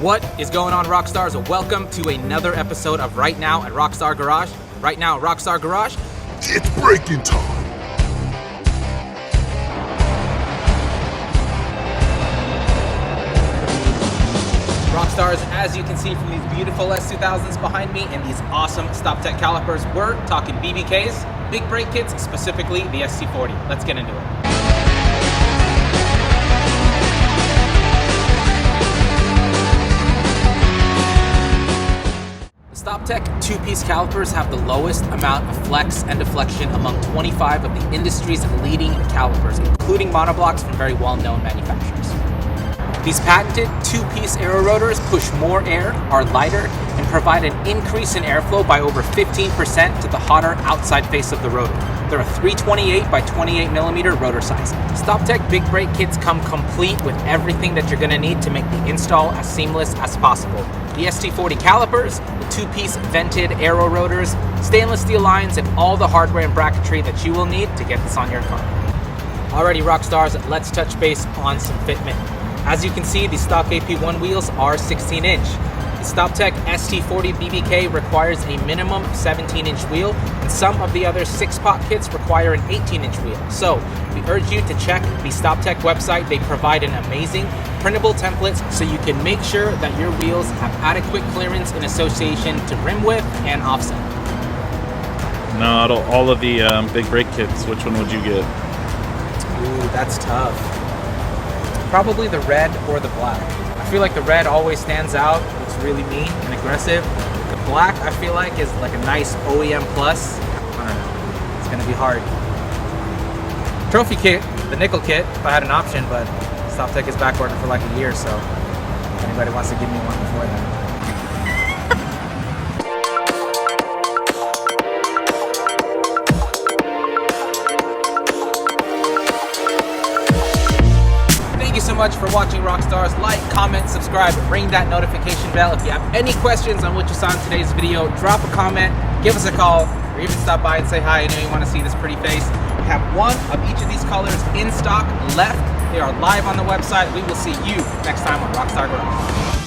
What is going on, Rockstars? Welcome to another episode of Right Now at Rockstar Garage. Right now at Rockstar Garage, it's breaking time. Rockstars, as you can see from these beautiful S2000s behind me and these awesome StopTech calipers, we're talking BBKs, big brake kits, specifically the ST-40. Let's get into it. StopTech two-piece calipers have the lowest amount of flex and deflection among 25 of the industry's leading calipers, including monoblocks from very well-known manufacturers. These patented two-piece aero rotors push more air, are lighter, and provide an increase in airflow by over 15% to the hotter outside face of the rotor. They're a 328 by 28 millimeter rotor size. StopTech big brake kits come complete with everything that you're going to need to make the install as seamless as possible. The ST-40 calipers, the two-piece vented aero rotors, stainless steel lines, and all the hardware and bracketry that you will need to get this on your car. Alrighty, Rockstars, let's touch base on some fitment. As you can see, the stock AP1 wheels are 16-inch. The StopTech ST-40 BBK requires a minimum 17-inch wheel, and some of the other 6-pot kits require an 18-inch wheel. So, we urge you to check the StopTech website. They provide an amazing printable templates so you can make sure that your wheels have adequate clearance in association to rim width and offset. No, out of all of the big brake kits, which one would you get? Ooh, that's tough. Probably the red or the black. I feel like the red always stands out. It's really mean and aggressive. The black, I feel like, is like a nice OEM plus. I don't know. It's gonna be hard. Trophy kit, the nickel kit, if I had an option, but StopTech is back ordered for like a year, so if anybody wants to give me one before that. So much for watching, Rockstars. Like, comment, subscribe, ring that notification bell. If you have any questions on what you saw in today's video, drop a comment, give us a call, or even stop by and say hi. I know you want to see this pretty face. We have one of each of these colors in stock left. They are live on the website. We will see you next time on Rockstar Garage.